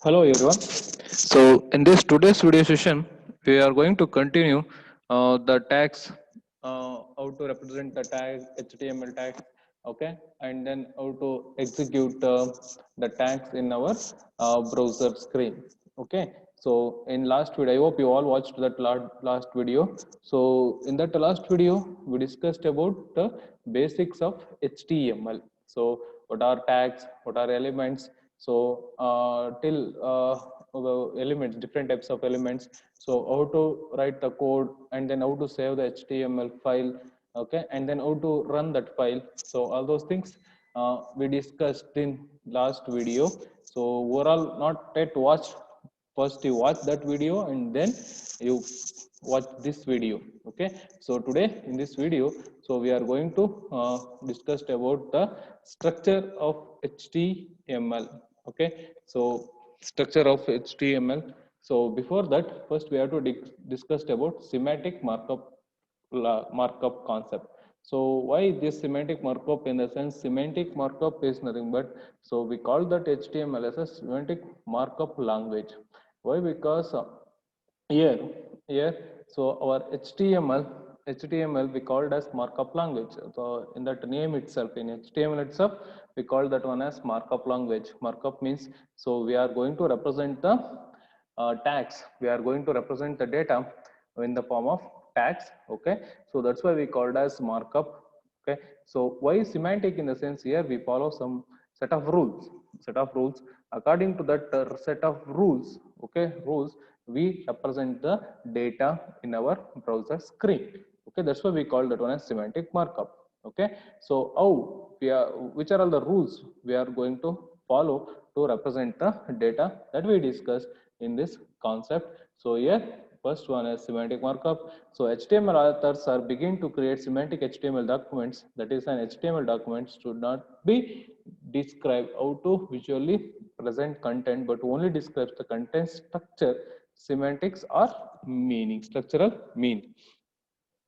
Hello everyone. So in this today's video session, we are going to continue the tags, how to represent the tag, HTML tags, okay, and then how to execute the tags in our browser screen, okay. So in last video, I hope you all watched that last video. So in that last video, we discussed about the basics of HTML. So what are tags, what are elements, so till elements, different types of elements. So how to write the code and then how to save the HTML file, okay, and then how to run that file. So all those things we discussed in last video. So overall, not yet watched. First you watch that video and then you watch this video, okay. So today in this video, so we are going to discuss about the structure of HTML, okay. So structure of HTML. So before that, first we have to discuss about semantic markup concept. So why this semantic markup? In the sense, semantic markup is nothing but, so we call that HTML as a semantic markup language. Why? Because here here so our HTML we called as markup language. So in that name itself, in HTML itself, we call that one as markup language. Markup means, so we are going to represent the tags, we are going to represent the data in the form of tags, okay. So that's why we called as markup, okay. So why semantic? In the sense, here we follow some set of rules. According to that set of rules, okay, rules, we represent the data in our browser screen, okay. That's why we call that one as semantic markup, okay. So how we are, which are all the rules we are going to follow to represent the data that we discussed in this concept. So here, first one is semantic markup. So HTML authors are begin to create semantic HTML documents. That is, an HTML document should not be describe how to visually present content, but only describes the content structure, semantics, or meaning, structural meaning.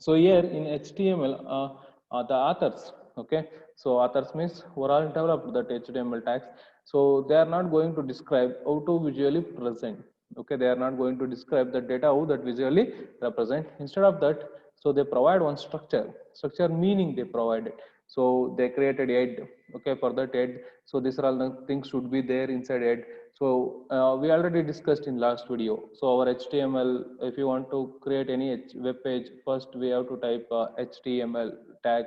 So here in HTML, the authors, okay. So authors means who are developed that HTML tags. So they are not going to describe how to visually present. Okay, they are not going to describe the data how that visually represent. Instead of that, so they provide one structure meaning they provided. So they created head, okay, for that head. So these are all the things should be there inside head. So we already discussed in last video. So our HTML, if you want to create any web page, first we have to type HTML tag.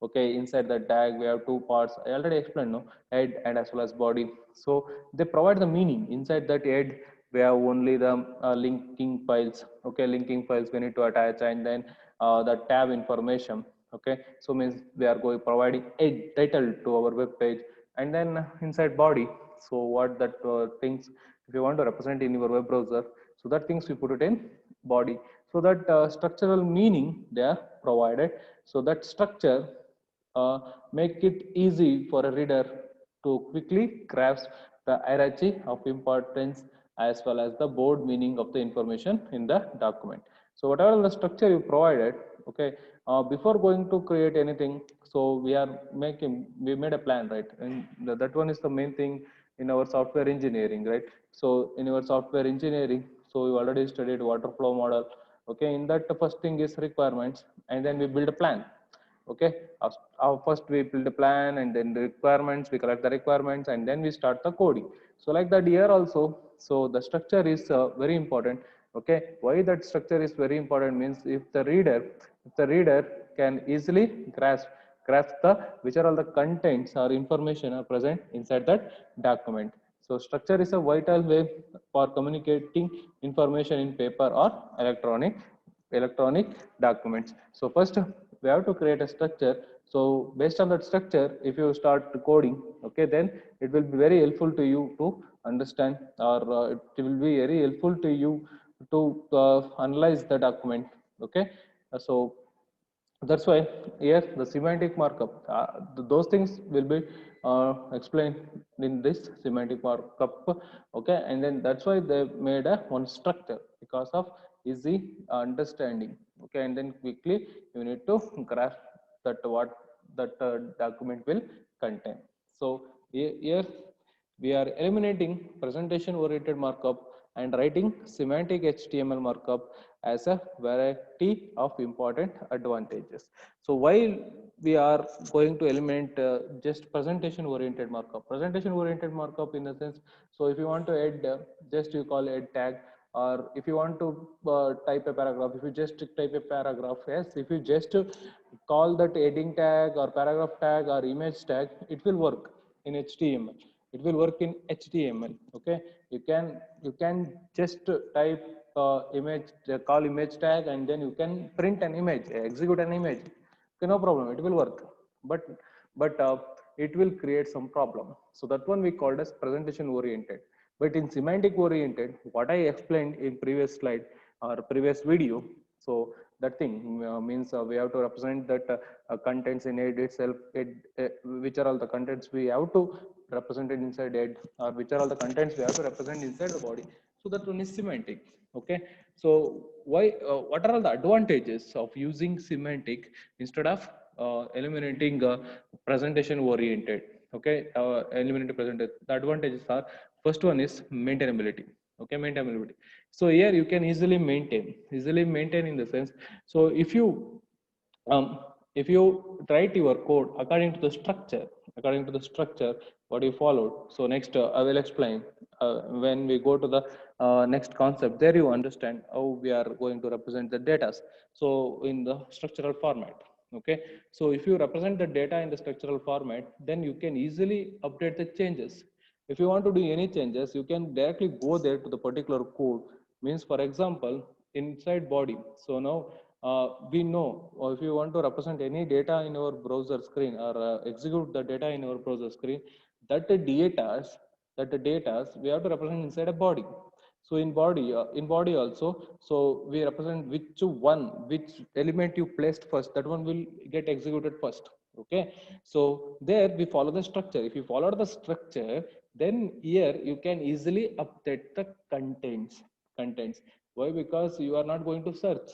Okay, inside the tag we have two parts. I already explained, no, head and as well as body. So they provide the meaning inside that head. We have only the linking files. Okay, linking files we need to attach, and then the tab information. Okay, so means we are going providing a title to our web page, and then inside body, so what that things, if you want to represent in your web browser, so that things we put it in body. So that structural meaning they are provided. So that structure make it easy for a reader to quickly grasp the hierarchy of importance as well as the bold meaning of the information in the document. So whatever the structure you provided, okay, before going to create anything, so we made a plan, right? And that one is the main thing in our software engineering, right? So in your software engineering, so you already studied water flow model, okay. In that, the first thing is requirements, and then we build a plan, okay. First we build a plan, and then the requirements, we collect the requirements, and then we start the coding. So like that here also, so the structure is very important, okay. Why that structure is very important means, if the reader can easily grasp the which are all the contents or information are present inside that document. So structure is a vital way for communicating information in paper or electronic documents. So first we have to create a structure. So based on that structure, if you start coding, okay, then it will be very helpful to you to understand, or it will be very helpful to you to analyze the document, okay. So that's why here the semantic markup, those things will be explained in this semantic markup, okay. And then that's why they made a one structure, because of easy understanding, okay. And then quickly you need to grasp that what that document will contain. So here we are eliminating presentation oriented markup and writing semantic HTML markup as a variety of important advantages. So while we are going to eliminate just presentation oriented markup, in the sense, so if you want to add just you call add tag, or if you want to type a paragraph, if you just type a paragraph, yes, if you just call that heading tag or paragraph tag or image tag, it will work in HTML. It will work in HTML. Okay, you can just type image, call image tag, and then you can print an image, execute an image. Okay, no problem, it will work. But it will create some problem. So that one we called as presentation oriented. But in semantic oriented, what I explained in previous slide or previous video, so that thing means we have to represent that contents in head itself, which are all the contents we have to represent it inside head, or which are all the contents we have to represent inside the body. So that one is semantic. Okay, so what are all the advantages of using semantic instead of eliminating presentation oriented? Okay, eliminating presentation. The advantages are, first one is maintainability. Okay, maintainability. So here you can easily maintain in the sense. So um, if you write your code according to the structure what you followed. So next I will explain when we go to the next concept. There you understand how we are going to represent the data. So in the structural format. Okay, so if you represent the data in the structural format, then you can easily update the changes. If you want to do any changes, you can directly go there to the particular code. Means, for example, inside body. So now we know, or if you want to represent any data in your browser screen, or execute the data in your browser screen, that the data we have to represent inside a body. So in body also, so we represent which element you placed first, that one will get executed first. Okay, so there we follow the structure. If you follow the structure, then here you can easily update the contents. Why? Because you are not going to search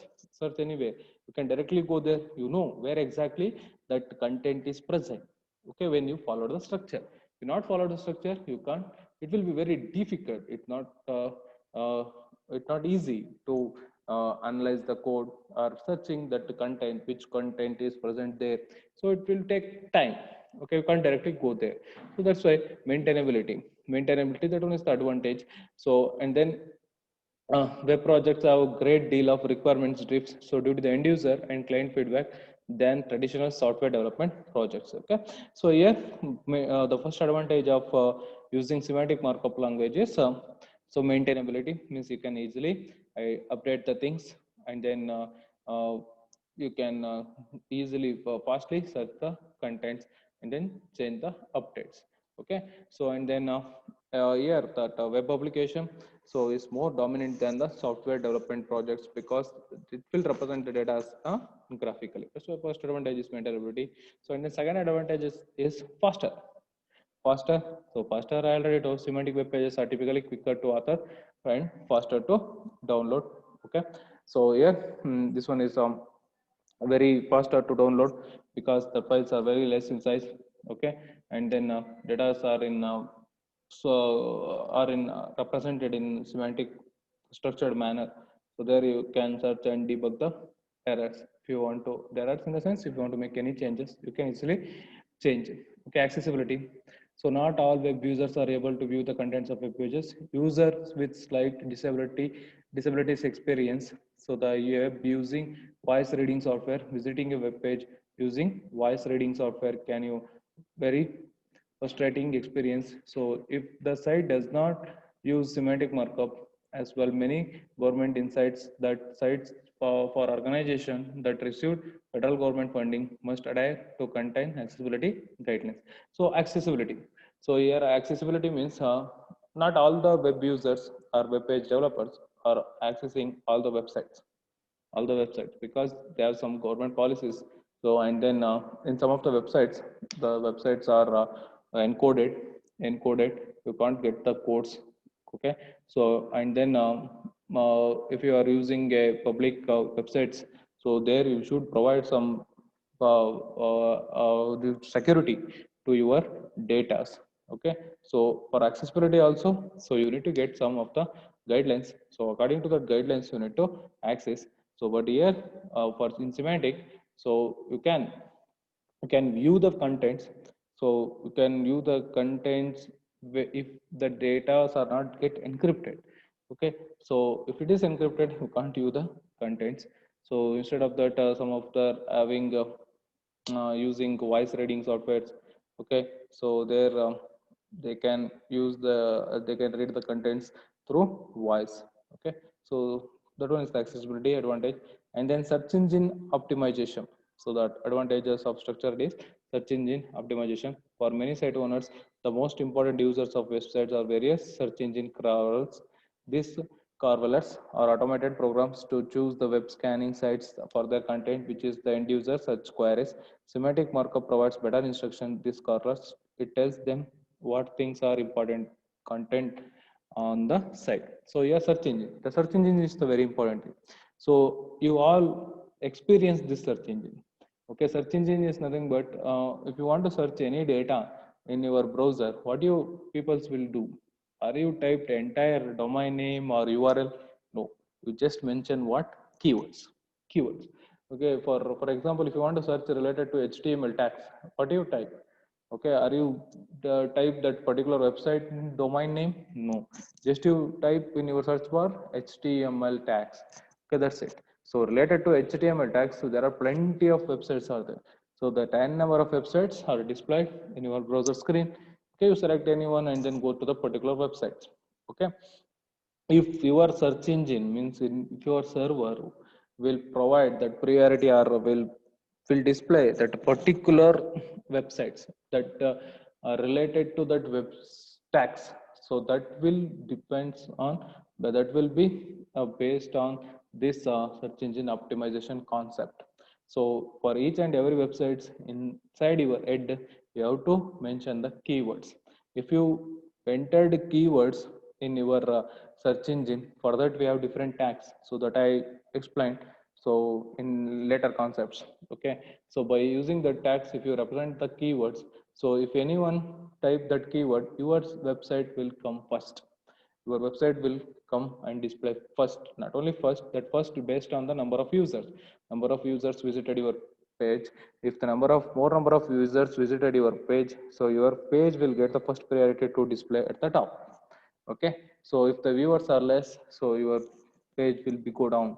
anywhere. You can directly go there, you know where exactly that content is present. Okay, when you follow the structure. If you not follow the structure, you can't. It will be very difficult. Uh, it's not easy to analyze the code or searching that content, which content is present there. So it will take time. Okay, you can't directly go there. So that's why maintainability, that one is the advantage. So, and then web projects have a great deal of requirements drifts, so due to the end user and client feedback than traditional software development projects. Okay, so here the first advantage of using semantic markup languages, so maintainability means you can easily update the things, and then uh, you can easily fastly search the contents and then change the updates. Okay, so and then here that web application so is more dominant than the software development projects, because it will represent the data as graphically. So first advantage is maintainability. So and the second advantage is faster. So faster, I already told, semantic web pages are typically quicker to author and faster to download. Okay, so here this one is very faster to download because the files are very less in size. Okay, and then data are in represented in semantic structured manner. So there you can search and debug the errors. If you want to, the errors in the sense, if you want to make any changes, you can easily change it. Okay, accessibility. So not all web users are able to view the contents of web pages. Users with slight disabilities experience. So the web using voice reading software, visiting a web page using voice reading software can you very frustrating experience. So if the site does not use semantic markup as well, many government insights that sites for organization that received federal government funding must adhere to contain accessibility guidelines. So accessibility. So here accessibility means not all the web users or web page developers are accessing all the websites, because they have some government policies. So and then in some of the websites are encoded. You can't get the codes. Okay, so and then if you are using a public websites, so there you should provide some the security to your data. Okay, so for accessibility also, so you need to get some of the guidelines. So according to the guidelines you need to access. So but here for in semantic, so you can view the contents. So you can view the contents if the data are not get encrypted. Okay, so if it is encrypted you can't view the contents. So instead of that some of the having using voice reading softwares. Okay, so there they can use the they can read the contents through voice. Okay, so that one is the accessibility advantage. And then search engine optimization. So that advantages of structured is search engine optimization. For many site owners, the most important users of websites are various search engine crawlers. These crawlers are automated programs to choose the web scanning sites for their content, which is the end user search queries. Semantic markup provides better instruction. This crawlers, it tells them what things are important content on the site. So your search engine, the search engine is the very important thing. So you all experience this search engine. Okay, search engine is nothing but if you want to search any data in your browser, what you peoples will do? Are you typed entire domain name or URL? No, you just mention what keywords. Keywords. Okay, for example, if you want to search related to HTML tags, what do you type? Okay, are you type that particular website domain name? No, just you type in your search bar HTML tags. Okay, that's it. So related to HTML tags, so there are plenty of websites are there. So the 10 number of websites are displayed in your browser screen. Okay, you select anyone and then go to the particular website. Okay, if your search engine means if your server will provide that priority or will display that particular websites that are related to that web tags, so that will depends on that will be based on this search engine optimization concept. So for each and every websites inside your head, you have to mention the keywords. If you entered keywords in your search engine, for that we have different tags, so that I explained so in later concepts. Okay, so by using the tags, if you represent the keywords, so if anyone type that keyword, your website will come first. Your website will come and display first. Not only first, that first based on the number of users. Number of users visited your page. If the number of users visited your page, so your page will get the first priority to display at the top. Okay, so if the viewers are less, so your page will be go down.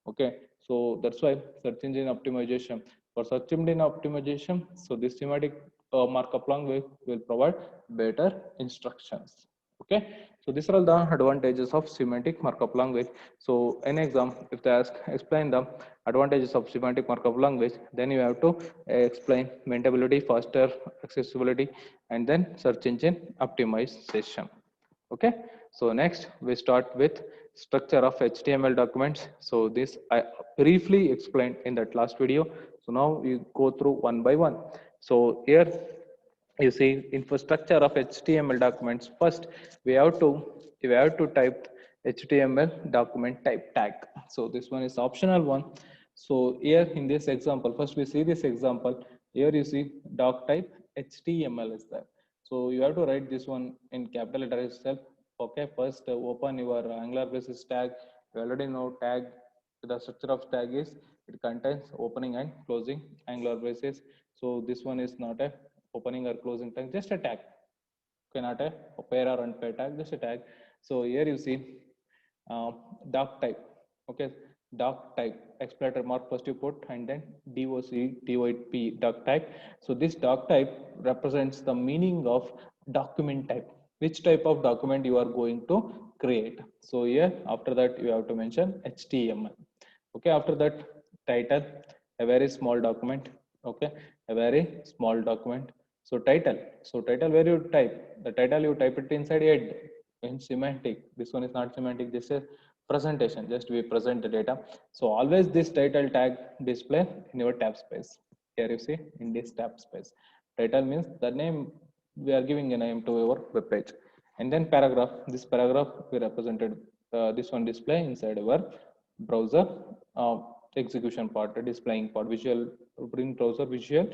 Okay, so that's why search engine optimization. For search engine optimization, so this semantic markup language will provide better instructions. Okay, so these are all the advantages of semantic markup language. So in exam, if they ask explain the advantages of semantic markup language, then you have to explain maintainability, faster accessibility, and then search engine optimization. Okay, so next we start with structure of HTML documents. So this I briefly explained in that last video. So now we go through one by one. So here you see infrastructure of HTML documents. First we have to type HTML document type tag. So this one is optional one. So here in this example, first we see this example. Here you see doc type HTML is there. So you have to write this one in capital letter itself. Okay, first open your Angular basis tag. You already know tag. The structure of tag is it contains opening and closing Angular braces. So this one is not a opening or closing tag, just a tag. Okay, not a pair or unpair tag, just a tag. So here you see doc type. Okay, doc type expletive mark first you put, and then doc doc type. So this doc type represents the meaning of document type, which type of document you are going to create. So here after that you have to mention HTML. Okay, after that title, a very small document. Okay, a very small document. So title, so title where you type the title, you type it inside head in semantic. This one is not semantic, this is presentation, just we present the data. So always this title tag display in your tab space. Here you see in this tab space, title means the name, we are giving a name to our web page. And then paragraph, this paragraph we represented this one display inside our browser uh, execution part, displaying part, visual, bring browser visual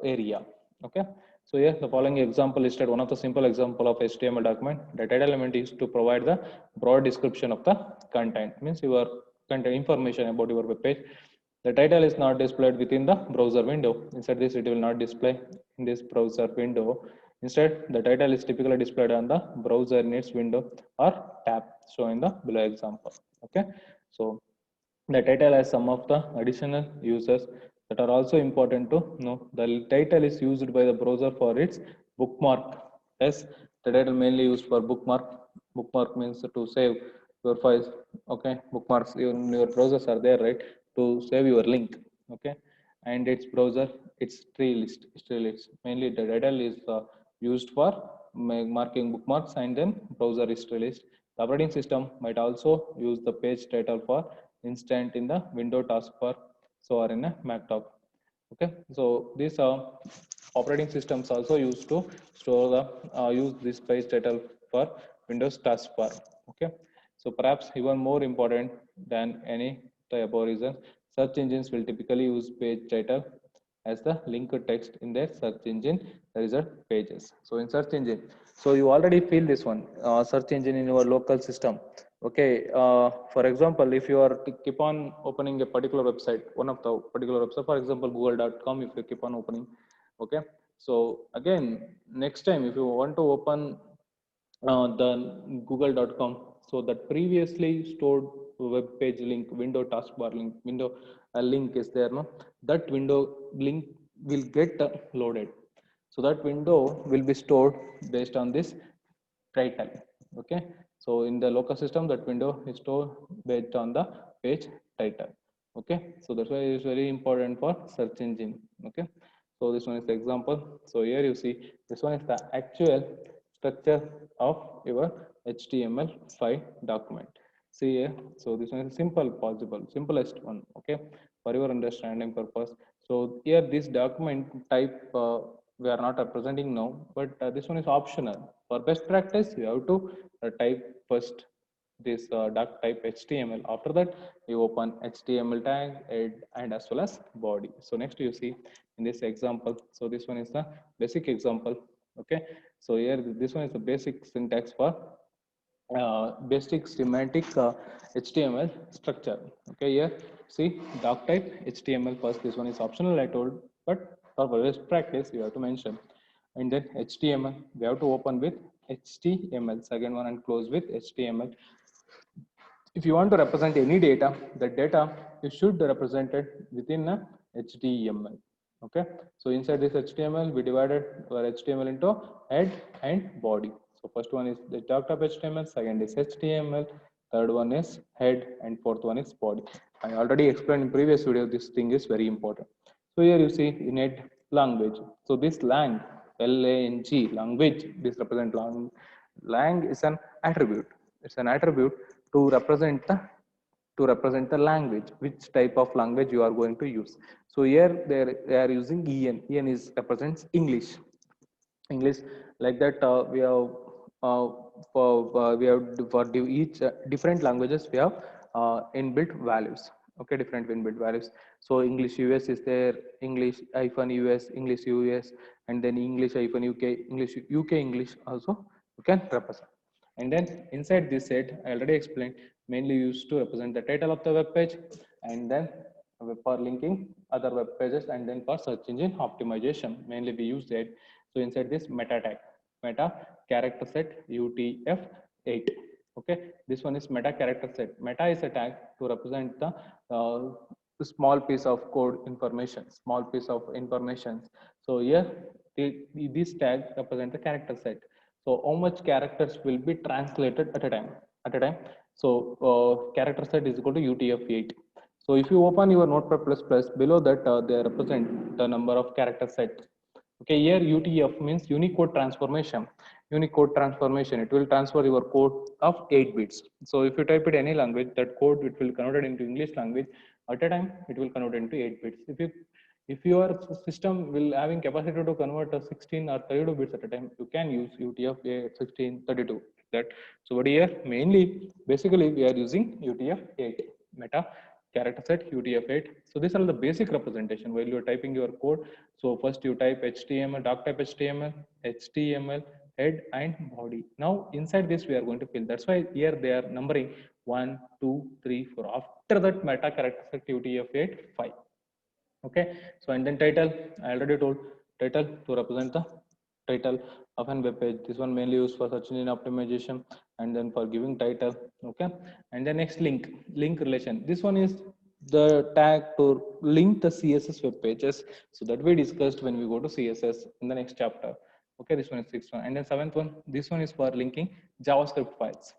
area. Okay, So here the following example is that one of the simple example of HTML document. The title element is to provide the broad description of the content. Means your content information about your web page. The title is not displayed within the browser window. Instead, this it will not display in this browser window. Instead, the title is typically displayed on the browser in its window or tab shown in the below example. Okay, so the title has some of the additional uses that are also important to know. The title is used by the browser for its bookmark. Yes, the title mainly used for bookmark. Bookmark means to save your files. Okay, bookmarks in your browsers are there, right? To save your link. Okay, and its browser, its tree list. Tree list. Mainly the title is used for marking bookmarks, and then browser history list. The operating system might also use the page title for instant in the window taskbar, so or in a Mactop. Okay, so these operating systems also used to store the use this page title for Windows taskbar. Okay, so perhaps even more important than any type of reason, search engines will typically use page title as the link text in their search engine result pages. So in search engine, so you already feel this one search engine in your local system. Okay, for example, if you are to keep on opening a particular website, one of the particular website, for example, google.com, if you keep on opening, okay, so again, next time if you want to open the google.com, so that previously stored web page link, window taskbar link, window link is there, no, that window link will get loaded. So that window will be stored based on this title. Okay, so in the local system, that window is stored based on the page title. Okay, so that's why it's very important for search engine. Okay, so this one is the example. So here you see this one is the actual structure of your HTML5 document. See here, so this one is simple possible, simplest one. Okay, for your understanding purpose. So here this document type we are not representing now, but this one is optional. For best practice, you have to type first this doc type HTML. After that, you open HTML tag and as well as body. So next you see in this example. So this one is the basic example. Okay. So here this one is the basic syntax for basic semantic HTML structure. Okay, here see doc type HTML first. This one is optional, I told, but for best practice, you have to mention. And then HTML, we have to open with HTML, second one, and close with HTML. If you want to represent any data, the data you should represent it within a HTML. Okay, so inside this HTML, we divided our HTML into head and body. So first one is the doc type HTML, second is HTML, third one is head, and fourth one is body. I already explained in previous video, this thing is very important. So here you see init language. So this lang, L-A-N-G, language, this represent lang is an attribute. It's an attribute to represent the language, which type of language you are going to use. So here they are using en. En is represents English. Like that we have for each different languages we have inbuilt values. Okay, different inbuilt values. So English US is there, English hyphen US, English US, and then English hyphen UK, English UK English also you can represent. And then inside this set, I already explained, mainly used to represent the title of the web page, and then for linking other web pages, and then for search engine optimization, mainly we use that. So inside this meta tag, meta character set UTF-8. Okay, this one is meta character set. Meta is a tag to represent the small piece of code information, small piece of information. So here, this tag represent the character set. So how much characters will be translated at a time? At a time. So character set is equal to UTF-8. So if you open your Notepad++, below that they represent the number of character sets. Okay, here UTF means Unicode transformation. Unicode transformation, it will transfer your code of 8 bits. So if you type it any language, that code it will convert it into English language. At a time, it will convert into 8 bits. If your system will having capacity to convert a 16 or 32 bits at a time, you can use UTF-8, 16, 32. That. So what here mainly, basically we are using UTF-8 meta character set UTF-8. So these are the basic representation while you're typing your code. So first you type HTML, doc type HTML, HTML, head and body. Now inside this we are going to fill. That's why here they are numbering 1, 2, 3, 4. After that meta character set UTF-8, 5. Okay, so and then title, I already told title to represent the title of an web page. This one mainly used for search engine optimization and then for giving title. Okay, and the next link relation. This one is the tag to link the CSS web pages. So that we discussed when we go to CSS in the next chapter. Okay, this one is sixth one, and then seventh one. This one is for linking JavaScript files.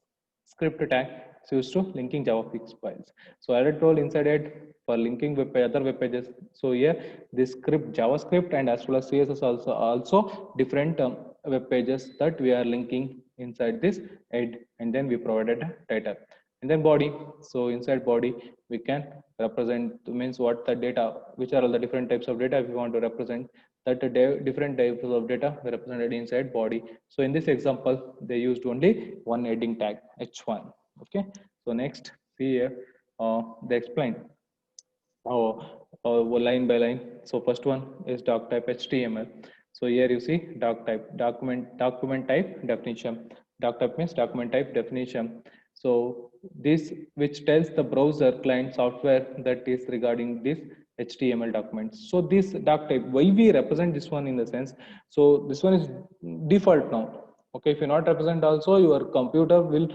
Script tag is used to linking JavaScript files. So I already told inside it for linking other web pages. So here this script JavaScript and as well as CSS also different web pages that we are linking inside this head, and then we provided a title and then body. So inside body we can represent means what the data, which are all the different types of data we want to represent, that different types of data were represented inside body. So in this example they used only one heading tag h1. Okay, so next see here they explain line by line. So first one is doc type HTML. So here you see doc type, document type definition. Doc type means document type definition. So this which tells the browser client software that is regarding this HTML documents. So this doc type, why we represent this one in the sense, so this one is default now. Okay, if you not represent also, your computer will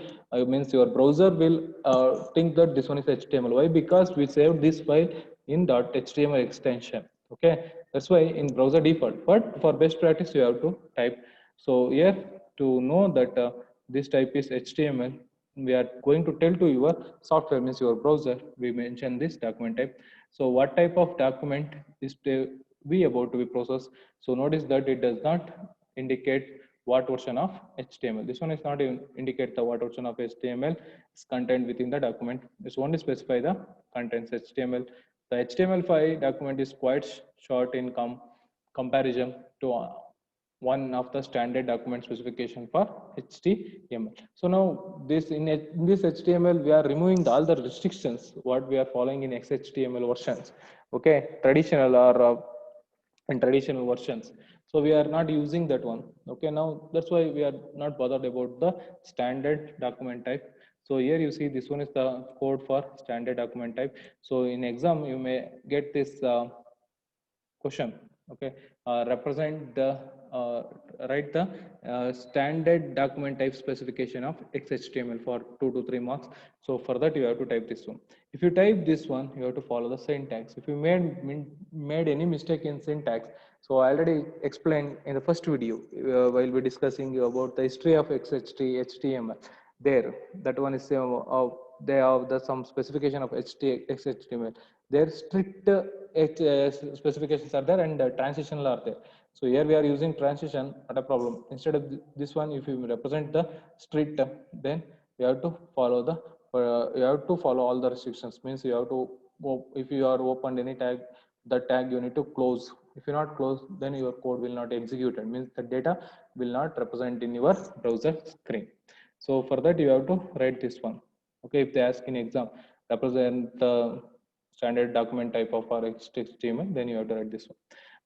means your browser will think that this one is HTML. Why? Because we saved this file in .html extension. Okay, that's why in browser default, but for best practice you have to type. So here to know that this type is HTML, we are going to tell to your software means your browser, we mention this document type. So what type of document is to be about to be processed? So notice that it does not indicate what version of HTML. This one is not even indicate the what version of HTML is contained within the document. It's only specify the contents HTML. The HTML5 document is quite short in comparison to one of the standard document specification for HTML. So now this in this HTML we are removing all the restrictions what we are following in XHTML versions. Okay, traditional or in traditional versions. So we are not using that one. Okay, now that's why we are not bothered about the standard document type. So here you see this one is the code for standard document type. So in exam you may get this question. Okay, represent the write the standard document type specification of XHTML for 2 to 3 marks. So for that you have to type this one. If you type this one, you have to follow the syntax. If you made any mistake in syntax, so I already explained in the first video while we discussing about the history of XHTML. There, that one is they have the some specification of XHTML. Their strict specifications are there and transitional are there. So here we are using transition, not a problem. Instead of this one, if you represent the strict, then you have to follow the you have to follow all the restrictions. Means you have to, if you are opened any tag, the tag you need to close. If you not close, then your code will not execute. It means the data will not represent in your browser screen. So for that you have to write this one. Okay, if they ask in exam, represent the standard document type of our HTML, then you have to write this one.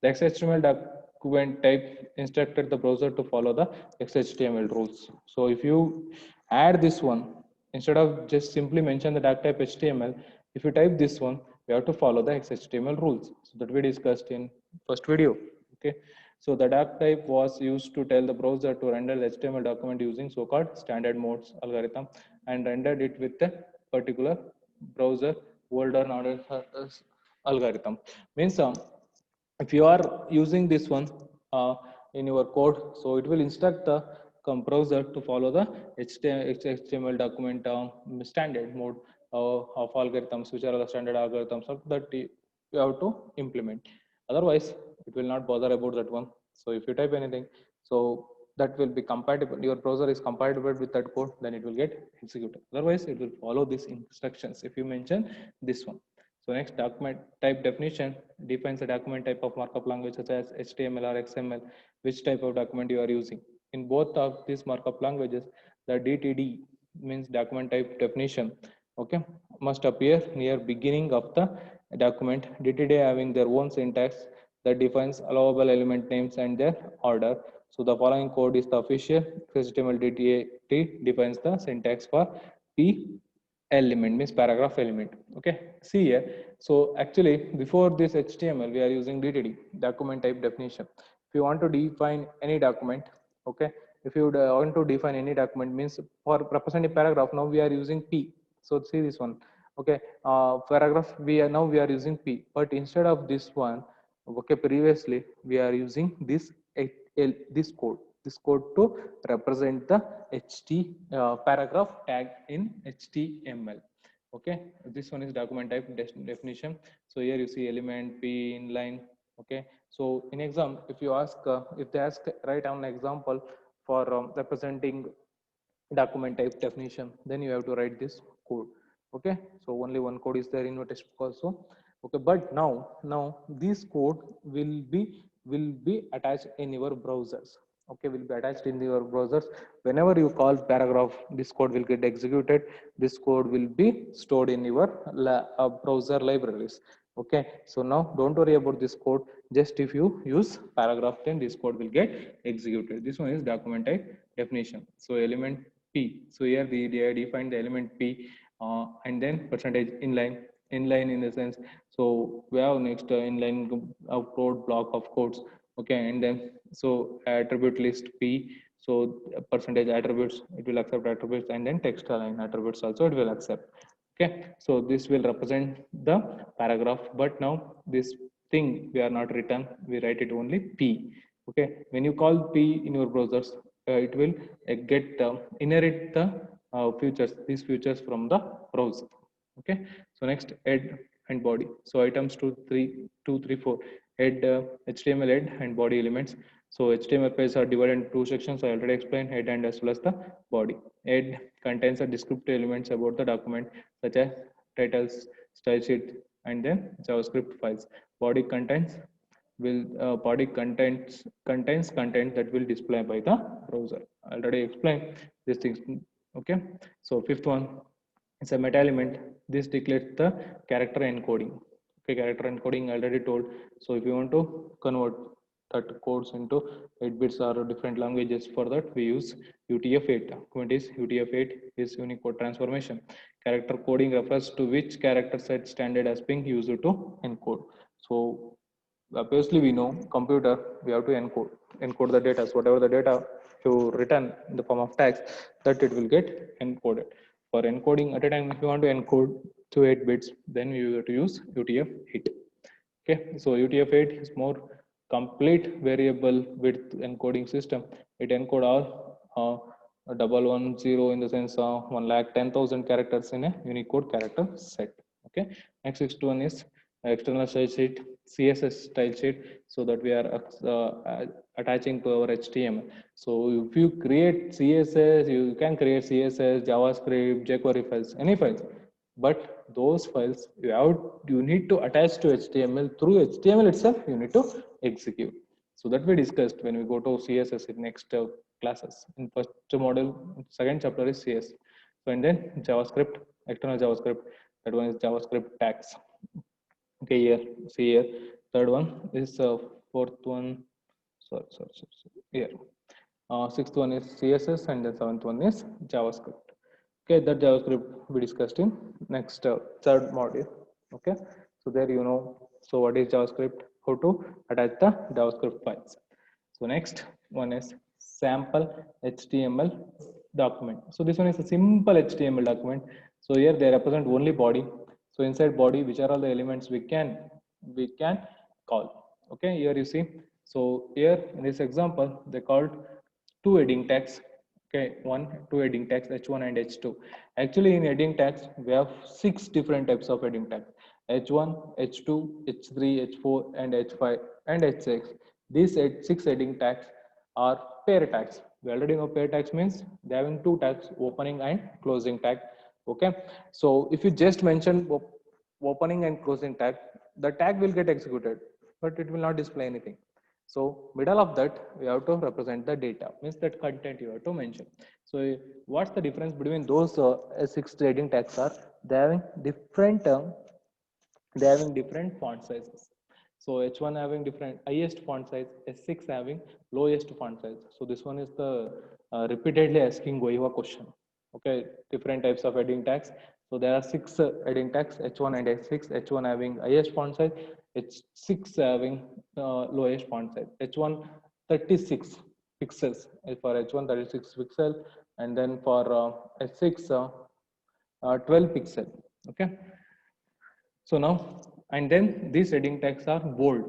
The XHTML document type instructed the browser to follow the XHTML rules. So if you add this one, instead of just simply mention the doc type HTML, if you type this one, you have to follow the XHTML rules. So that we discussed in first video. Okay. So the doc type was used to tell the browser to render the HTML document using so-called standard modes algorithm and rendered it with a particular browser older order algorithm. Means if you are using this one in your code, so it will instruct the browser to follow the HTML document standard mode of algorithms, which are the standard algorithms that you have to implement. Otherwise, it will not bother about that one. So if you type anything, so that will be compatible. Your browser is compatible with that code, then it will get executed. Otherwise, it will follow these instructions if you mention this one. So next, document type definition defines a document type of markup language such as HTML or XML, which type of document you are using. In both of these markup languages, the DTD means document type definition Okay, must appear near beginning of the document. DTD having their own syntax that defines allowable element names and their order. So the following code is the official. HTML DTD defines the syntax for P element, means paragraph element. Okay, see here. So actually before this HTML we are using DTD, document type definition. If you want to define any document, okay, if you want to define any document, means for representing paragraph, now we are using P. So see this one. Okay, paragraph we are using P, but instead of this one, okay, previously we are using this code to represent the paragraph tag in HTML. Okay, this one is document type definition. So here you see element P inline. Okay, so in exam, if you ask, if they ask write down an example for representing document type definition, then you have to write this code. Okay, so only one code is there in your textbook also. Okay, but now this code will be attached in your browsers. Okay, will be attached in your browsers. Whenever you call paragraph, this code will get executed. This code will be stored in your browser libraries. Okay, so now don't worry about this code. Just if you use paragraph, then this code will get executed. This one is document type definition. So element P. So here they define the element P, and then percentage inline in the sense. So we have next inline code block of codes. Okay, and then so attribute list P. So percentage attributes, it will accept attributes, and then text align attributes also it will accept. Okay, so this will represent the paragraph, but now this thing we are not written, we write it only P. Okay, when you call P in your browsers, it will get inherit the these features from the browser. Okay, so next head and body. So items 2 3 4 head, HTML head and body elements. So HTML pages are divided into two sections. I already explained head and as well as the body. Head contains the descriptive elements about the document such as titles, style sheet, and then JavaScript files. Body contains will body contains content that will display by the browser. I already explained these things. Okay, so fifth one is a meta element. This declares the character encoding. Okay, character encoding already told. So if you want to convert that codes into 8 bits or different languages, for that we use UTF-8. Document is UTF-8 is Unicode transformation. Character coding refers to which character set standard as being used to encode. So obviously we know computer we have to encode the data. So whatever the data you written in the form of text, that it will get encoded. For encoding at a time, if you want to encode to 8 bits, then you have to use UTF-8. Okay, so UTF-8 is more complete variable width encoding system. It encode all 110 in the sense of 1,10,000 characters in a Unicode character set. Okay, next one is external style sheet, CSS style sheet, so that we are attaching to our HTML. So if you create CSS, you can create CSS, JavaScript, jQuery files, any files, but those files you need to attach to HTML. Through HTML itself you need to execute. So that we discussed when we go to CSS in next classes. In first module, second chapter is CS. So and then JavaScript, external JavaScript, that one is JavaScript tags. Okay, here see here third one is fourth one, sorry here sixth one is CSS, and the seventh one is JavaScript. Okay, that JavaScript we discussed in next third module. Okay, so there you know, so what is JavaScript, how to attach the JavaScript files. So next one is sample HTML document. So this one is a simple HTML document. So here they represent only body. So inside body, which are all the elements we can call. Okay, here you see. So here in this example, they called two heading tags. Okay, two heading tags, H1 and H2. Actually, in heading tags, we have 6 different types of heading tags: H1, H2, H3, H4, and H5, and H6. These 6 heading tags are pair tags. We already know pair tags means they having two tags, opening and closing tag. Okay, so if you just mention opening and closing tag, the tag will get executed, but it will not display anything. So middle of that, we have to represent the data, means that content you have to mention. So what's the difference between those six heading tags are? They having different font sizes. So H1 having different highest font size, S6 having lowest font size. So this one is the repeatedly asking Goiva question. Okay, different types of heading tags. So there are six heading tags, H1 and H6. H1 having highest font size, H6 having lowest font size. H1 36 pixels for H1 36 pixel, and then for H6 12 pixel. Okay, so now, and then these heading tags are bold.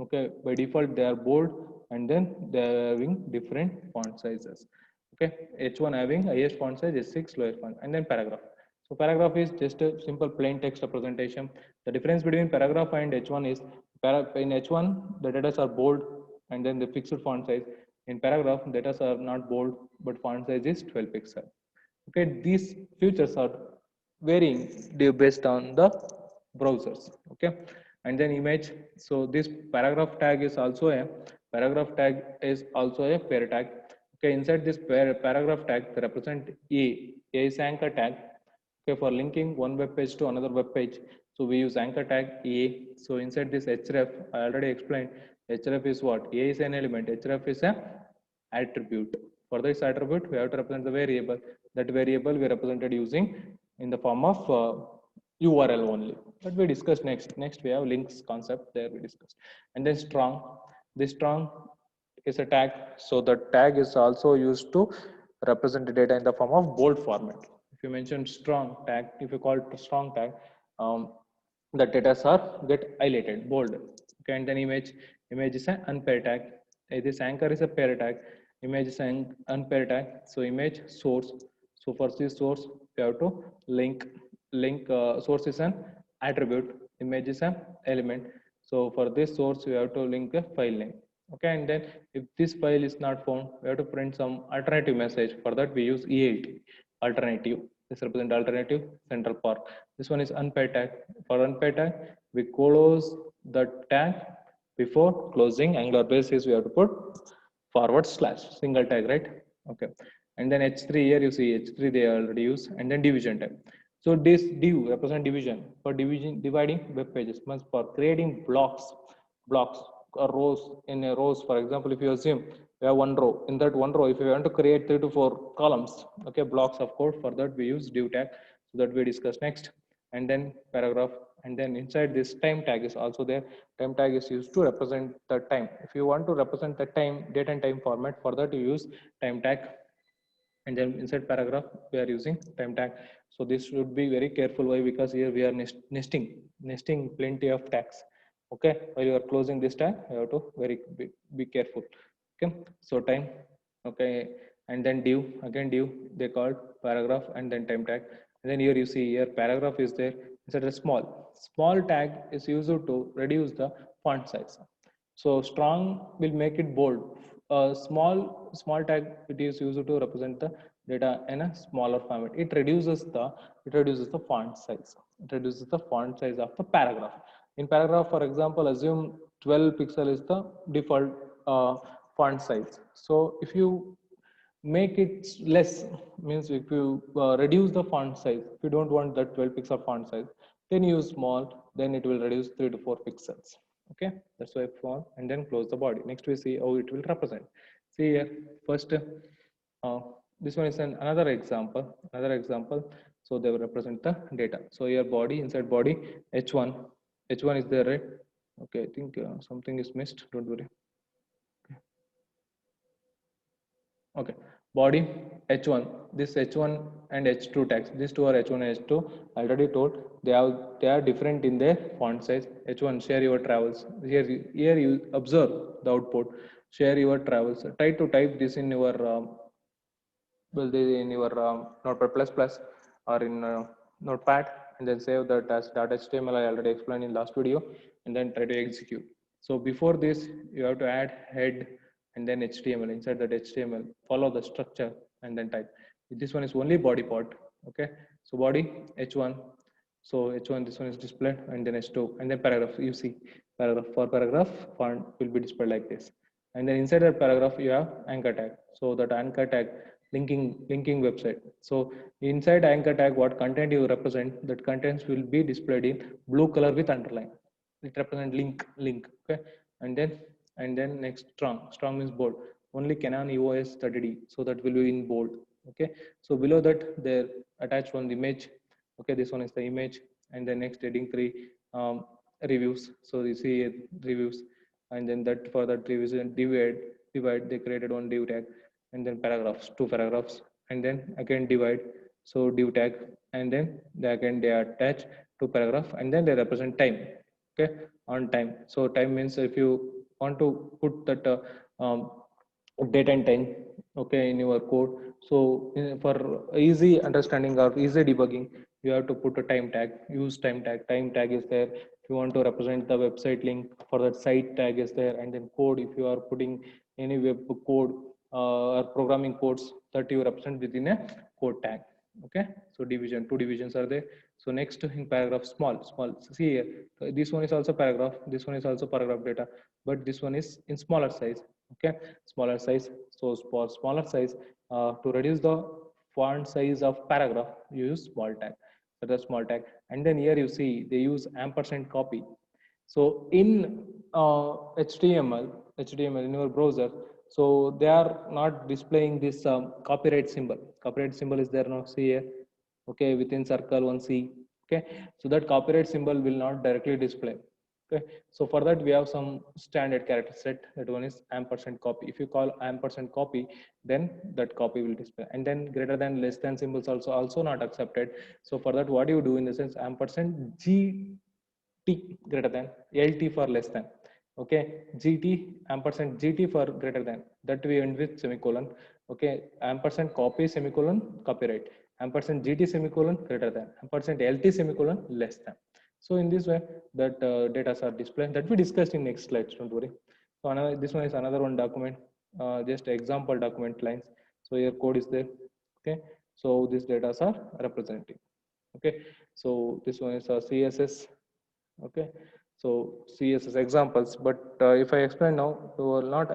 Okay, by default they are bold, and then they are having different font sizes. Okay, H1 having highest font size, H6 lowest font, and then paragraph. So paragraph is just a simple plain text representation. The difference between paragraph and H1 is in H1 the data are bold and then the fixed font size. In paragraph, data are not bold but font size is 12 pixel. Okay, these features are varying based on the browsers. Okay, and then image. So this paragraph tag is also a pair tag. Okay, inside this paragraph tag they represent a is anchor tag. Okay, for linking one web page to another web page, so we use anchor tag a. So inside this href, I already explained, href is what? A is an element, href is a attribute. For this attribute we have to represent the variable. That variable we represented using in the form of url only, but we discuss next we have links concept, there we discuss. And then strong, this strong is a tag. So the tag is also used to represent the data in the form of bold format. If you mention strong tag, if you call it strong tag, um, the data are get highlighted bold. Okay, and then image is an unpaired tag. This anchor is a pair tag, image is an unpaired tag. So image source, so for this source we have to link source is an attribute, image is an element. So for this source we have to link a file name. Okay, and then if this file is not found, we have to print some alternative message. For that we use EALT, alternative. This represent alternative central part. This one is unpaired tag. For unpaired tag we close the tag before closing. Angular basis we have to put forward slash single tag, right? Okay, and then h3, here you see h3 they already use. And then division tag. So this div represent division, for dividing web pages. Means for creating blocks or rows. In a rows, for example, if you assume we have one row, in that one row if you want to create 3 to 4 columns, okay, blocks of code, for that we use div tag. So that we discuss next. And then paragraph. And then inside this time tag is also there. Time tag is used to represent the time. If you want to represent the time, date and time format, for that you use time tag. And then inside paragraph we are using time tag. So this should be very careful. Why? Because here we are nesting plenty of tags. Okay, while you are closing this tag you have to be careful. Okay, so time. Okay, and then div, again div, they called paragraph and then time tag. And then here you see, here paragraph is there. Inside a small tag is used to reduce the font size. So strong will make it bold. Small tag, it is used to represent the data in a smaller format. It reduces the font size. It reduces the font size of the paragraph. In paragraph, for example, assume 12 pixel is the default font size. So if you make it less, means if you reduce the font size, if you don't want that 12 pixel font size, then use small, then it will reduce 3 to 4 pixels. Okay, that's why font. And then close the body. Next we see how it will represent. See here, first this one is another example. So they will represent the data. So here body, inside body, h1 is there, right? Okay, I think something is missed, don't worry. Okay, body h1, this h1 and h2 tags, these two are h1 and h2. Already told they are different in their font size. H1 share your travels. Here you observe the output. Share your travels. Try to type this in your notepad plus plus or in notepad, and then save that as .html. I already explained in last video. And then try to execute. So before this you have to add head and then html. Inside that html, follow the structure and then type. This one is only body part. Okay, so body h1. So h1, this one is displayed, and then h2, and then paragraph. You see paragraph, for paragraph font will be displayed like this. and then inside that paragraph you have anchor tag. So that anchor tag linking website. So inside anchor tag, what content you represent, that contents will be displayed in blue color with underline. It represent link. Okay, and then next strong means bold. Only Canon EOS 30D, so that will be in bold. Okay, so below that there attached one image. Okay, this one is the image, and then next heading 3, reviews. So you see reviews, and then that for that reviews and divide they created one div tag, and then paragraphs, two paragraphs, and then again divide, so div tag, and then they again they attach to paragraph, and then they represent time. Okay, on time. So time means if you want to put that date and time, okay, in your code. So for easy understanding or easy debugging, you have to put a time tag. Use time tag. Time tag is there if you want to represent the website link. For that site tag is there, and then code, if you are putting any web code or programming codes, that you represent within a code tag. Okay, so division, two divisions are there. So next in paragraph, small. So see here, this one is also paragraph, this one is also paragraph data, but this one is in smaller size. Okay, smaller size. So for smaller size, to reduce the font size of paragraph, you use small tag. So the small tag, and then here you see they use ampersand copy. So in HTML in your browser, so they are not displaying this copyright symbol. Copyright symbol is there now. See here, okay, within circle one C. Okay, so that copyright symbol will not directly display. Okay, so for that we have some standard character set. That one is ampersand copy. If you call ampersand copy, then that copy will display. And then greater than, less than symbols also not accepted. So for that, what do you do in the sense, ampersand GT greater than, LT for less than. Okay, GT ampersand GT for greater than, that we end with semicolon. Okay, ampersand copy semicolon copyright, ampersand GT semicolon greater than, ampersand LT semicolon less than. So in this way, that data are displayed, that we discussed in next slides, don't worry. So another, this one is another one document, just example document lines. So your code is there. Okay, so these data are representing. Okay, so this one is a CSS. Okay, so CSS examples, but if I explain now, you will not,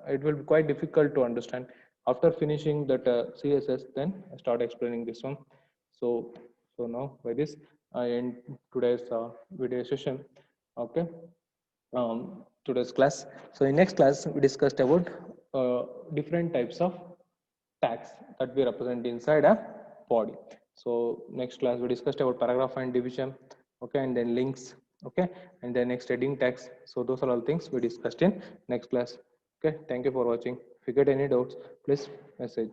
it will be quite difficult to understand. After finishing that CSS, then I start explaining this one. So now by this I end today's video session. Okay, today's class. So in next class we discussed about different types of tags that we represent inside a body. So next class we discussed about paragraph and division. Okay, and then links. Okay, and then next heading tags. So those are all things we discussed in next class. Okay, thank you for watching. If you get any doubts, please message.